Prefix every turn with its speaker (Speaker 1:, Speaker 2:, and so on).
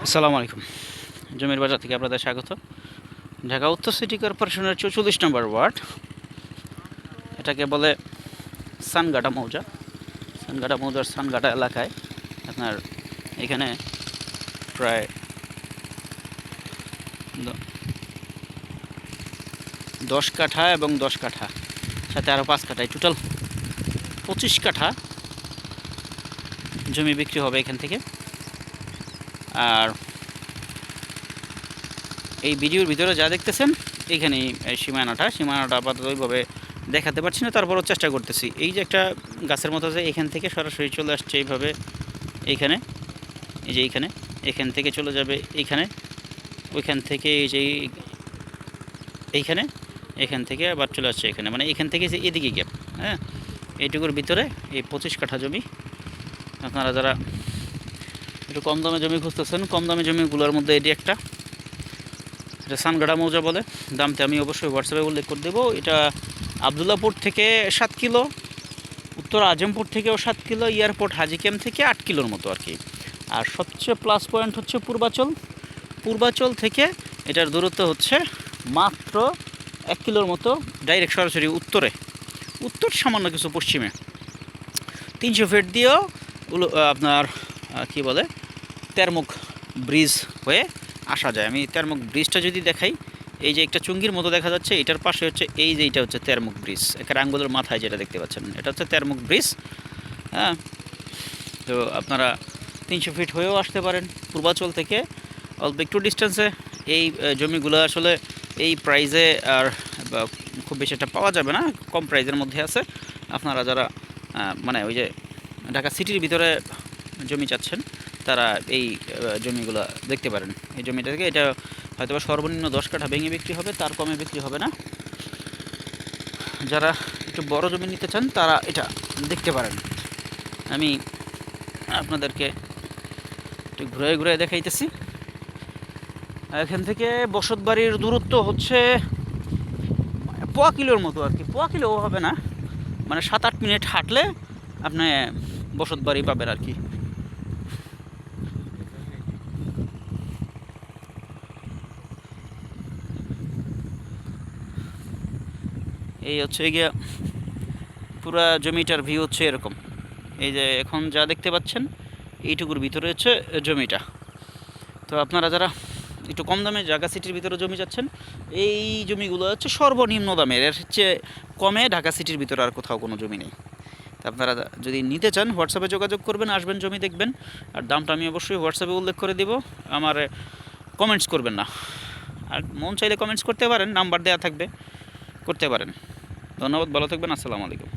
Speaker 1: আসসালামু আলাইকুম। জমির বাজার থেকে আপনাদের স্বাগত। ঢাকা উত্তর সিটি কর্পোরেশনের 44 নম্বর ওয়ার্ড, এটাকে বলে সানগাটা মৌজা। সানগাটা মৌজার সানগাটা এলাকায় আপনার এখানে প্রায় 10 কাঠা এবং 10 কাঠা সাথে আরও 5 কাঠায় টোটাল 25 কাঠা জমি বিক্রি হবে এখান থেকে। আর এই ভিডিওর ভিতরে যা দেখতেছেন এইখানেই সীমানাটা আপাতত ওইভাবে দেখাতে পারছি না, তারপরও চেষ্টা করতেছি। এই যে একটা গাছের মতো আছে, এখান থেকে সরাসরি চলে আসছে এইভাবে এইখানে, এই যে এখান থেকে চলে যাবে এইখানে, ওইখান থেকে এই যে এইখানে, এখান থেকে আবার চলে আসছে এখানে, মানে এখান থেকে যে এদিকে গ্যাপ, হ্যাঁ, এইটুকুর ভিতরে এই 25 কাঠা জমি। আপনারা যারা একটু কম দামে জমি খুঁজতেছেন, কম দামে জমিগুলোর মধ্যে এটি একটা, এটা সানগাড়া মৌজা বলে। দামটা আমি অবশ্যই হোয়াটসঅ্যাপে উল্লেখ করে দেবো। এটা আবদুল্লাপুর থেকে 7 কিলো, উত্তর আজমপুর থেকেও 7 কিলো, এয়ারপোর্ট হাজি ক্যাম্প থেকে 8 কিলোর মতো আর কি। আর সবচেয়ে প্লাস পয়েন্ট হচ্ছে পূর্বাচল থেকে এটার দূরত্ব হচ্ছে মাত্র 1 কিলোর মতো, ডাইরেক্ট সরাসরি উত্তর সামান্য কিছু পশ্চিমে 300 ফিট দিয়েও আপনার কি বলে তেরমুখ ব্রিজ হয়ে আসা যায়। আমি তেরমুখ ব্রিজটা যদি দেখাই, এই যে একটা চুঙ্গির মতো দেখা যাচ্ছে, এটার পাশে হচ্ছে এই যে এটা হচ্ছে তেরমুখ ব্রিজ, একটা আঙ্গুলের মাথায় যেটা দেখতে পাচ্ছেন এটা হচ্ছে তেরমুখ ব্রিজ। হ্যাঁ, তো আপনারা 300 ফিট হয়েও আসতে পারেন পূর্বাচল থেকে, অল্প একটু ডিস্টেন্সে। এই জমিগুলো আসলে এই প্রাইজে আর খুব বেশি একটা পাওয়া যাবে না, কম প্রাইজের মধ্যে আছে। আপনারা যারা মানে ওই যে ঢাকা সিটির ভিতরে জমি চাচ্ছেন তারা এই জমিগুলো দেখতে পারেন। এই জমিটা থেকে এটা হয়তো সর্বনিম্ন 10 কাঠা ভেঙে বিক্রি হবে, তার কমে বিক্রি হবে না। যারা একটু বড় জমি নিতে চান তারা এটা দেখতে পারেন। আমি আপনাদেরকে একটু ঘুরে দেখাইতেছি। এখান থেকে বসতবাড়ির দূরত্ব হচ্ছে 1 কিলোর মতো আর কি, 1 কিলোও হবে না, মানে 7-8 মিনিট হাঁটলে আপনি বসতবাড়ি পাবেন আর কি। এই হচ্ছে গিয়া পুরা জমিটার ভিউ হচ্ছে এরকম। এই যে এখন যা দেখতে পাচ্ছেন এইটুকুর ভিতরে হচ্ছে জমিটা। তো আপনারা যারা একটু কম দামে ঢাকা সিটির ভিতরে জমি চাচ্ছেন, এই জমিগুলো হচ্ছে সর্বনিম্ন দামের, এর হচ্ছে কমে ঢাকা সিটির ভিতরে আর কোথাও কোনো জমি নেই। আপনারা যদি নিতে চান হোয়াটসঅ্যাপে যোগাযোগ করবেন, আসবেন, জমি দেখবেন। আর দামটা আমি অবশ্যই হোয়াটসঅ্যাপে উল্লেখ করে দিব, আমার কমেন্টস করবেন না। আর মন চাইলে কমেন্টস করতে পারেন, নাম্বার দেওয়া থাকবে, করতে পারেন। ধন্যবাদ, ভালো থাকবেন, আসসালামু আলাইকুম।